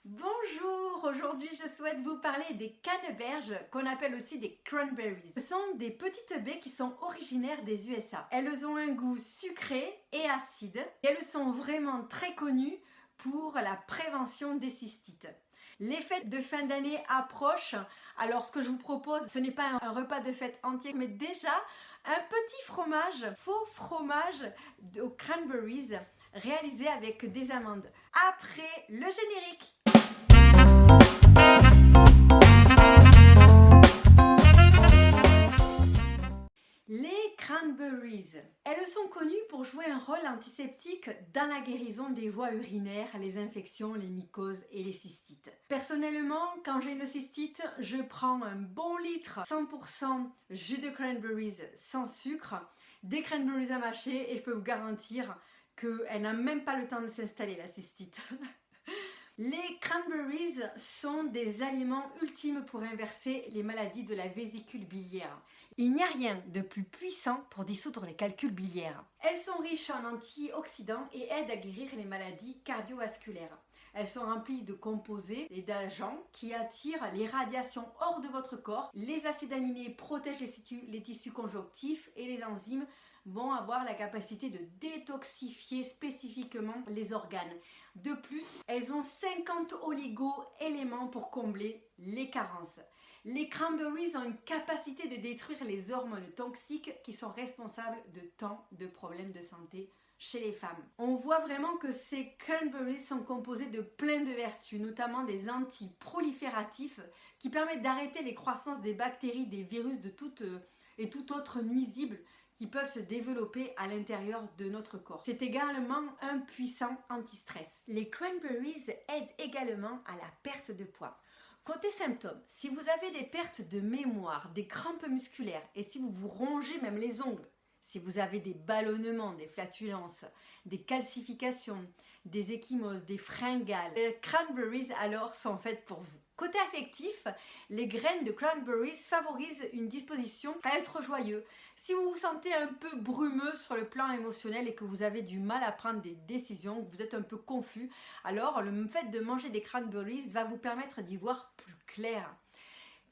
Bonjour, aujourd'hui je souhaite vous parler des canneberges qu'on appelle aussi des cranberries. Ce sont des petites baies qui sont originaires des USA. Elles ont un goût sucré et acide et elles sont vraiment très connues pour la prévention des cystites. Les fêtes de fin d'année approchent, alors ce que je vous propose, ce n'est pas un repas de fête entier, mais déjà un petit fromage, faux fromage aux cranberries réalisé avec des amandes. Après le générique. Les cranberries, elles sont connues pour jouer un rôle antiseptique dans la guérison des voies urinaires, les infections, les mycoses et les cystites. Personnellement, quand j'ai une cystite, je prends un bon litre 100% jus de cranberries sans sucre, des cranberries à mâcher et je peux vous garantir qu'elle n'a même pas le temps de s'installer la cystite. Les cranberries sont des aliments ultimes pour inverser les maladies de la vésicule biliaire. Il n'y a rien de plus puissant pour dissoudre les calculs biliaires. Elles sont riches en antioxydants et aident à guérir les maladies cardiovasculaires. Elles sont remplies de composés et d'agents qui attirent les radiations hors de votre corps. Les acides aminés protègent les tissus conjonctifs et les enzymes vont avoir la capacité de détoxifier spécifiquement les organes. De plus, elles ont 50 oligo-éléments pour combler les carences. Les cranberries ont une capacité de détruire les hormones toxiques qui sont responsables de tant de problèmes de santé chez les femmes. On voit vraiment que ces cranberries sont composées de plein de vertus, notamment des antiprolifératifs qui permettent d'arrêter les croissances des bactéries, des virus et tout autre nuisible qui peuvent se développer à l'intérieur de notre corps. C'est également un puissant anti-stress. Les cranberries aident également à la perte de poids. Côté symptômes, si vous avez des pertes de mémoire, des crampes musculaires et si vous vous rongez même les ongles, si vous avez des ballonnements, des flatulences, des calcifications, des ecchymoses, des fringales, les cranberries alors sont faites pour vous. Côté affectif, les graines de cranberries favorisent une disposition à être joyeux. Si vous vous sentez un peu brumeux sur le plan émotionnel et que vous avez du mal à prendre des décisions, que vous êtes un peu confus, alors le fait de manger des cranberries va vous permettre d'y voir plus clair.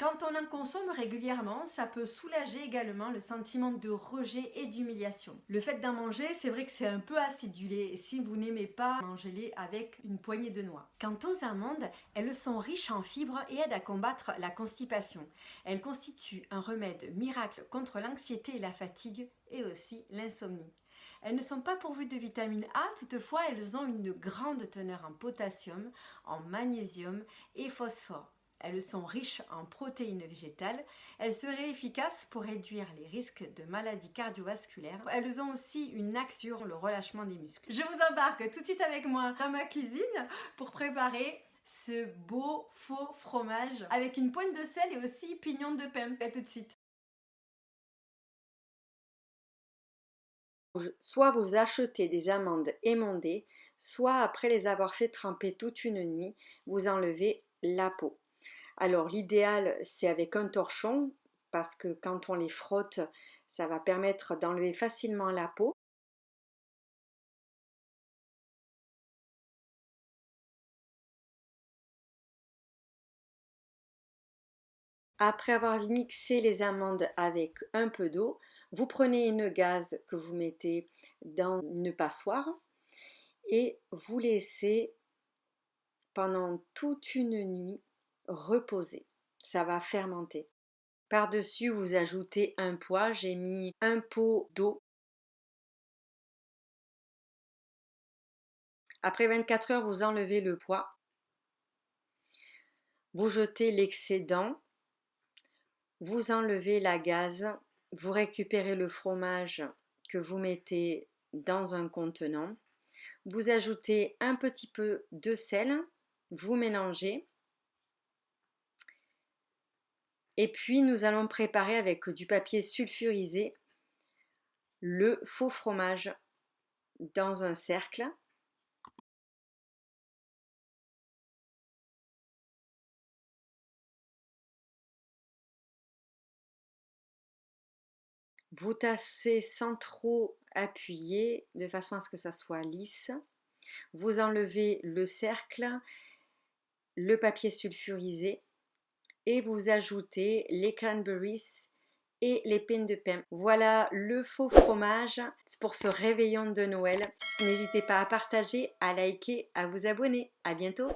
Quand on en consomme régulièrement, ça peut soulager également le sentiment de rejet et d'humiliation. Le fait d'en manger, c'est vrai que c'est un peu acidulé et si vous n'aimez pas, mangez-les avec une poignée de noix. Quant aux amandes, elles sont riches en fibres et aident à combattre la constipation. Elles constituent un remède miracle contre l'anxiété et la fatigue et aussi l'insomnie. Elles ne sont pas pourvues de vitamine A, toutefois elles ont une grande teneur en potassium, en magnésium et phosphore. Elles sont riches en protéines végétales. Elles seraient efficaces pour réduire les risques de maladies cardiovasculaires. Elles ont aussi une action sur le relâchement des muscles. Je vous embarque tout de suite avec moi dans ma cuisine pour préparer ce beau faux fromage avec une pointe de sel et aussi pignon de pain. À tout de suite. Soit vous achetez des amandes émondées, soit après les avoir fait tremper toute une nuit, vous enlevez la peau. Alors l'idéal, c'est avec un torchon, parce que quand on les frotte, ça va permettre d'enlever facilement la peau. Après avoir mixé les amandes avec un peu d'eau, vous prenez une gaze que vous mettez dans une passoire et vous laissez pendant toute une nuit reposer. Ça va fermenter. Par-dessus, vous ajoutez un pois. J'ai mis un pot d'eau. Après 24 heures, vous enlevez le pois. Vous jetez l'excédent. Vous enlevez la gaze. Vous récupérez le fromage que vous mettez dans un contenant. Vous ajoutez un petit peu de sel. Vous mélangez. Et puis, nous allons préparer avec du papier sulfurisé le faux fromage dans un cercle. Vous tassez sans trop appuyer de façon à ce que ça soit lisse. Vous enlevez le cercle le papier sulfurisé et vous ajoutez les cranberries et les pins de pain. Voilà le faux fromage pour ce réveillon de Noël. N'hésitez pas à partager, à liker, à vous abonner. À bientôt!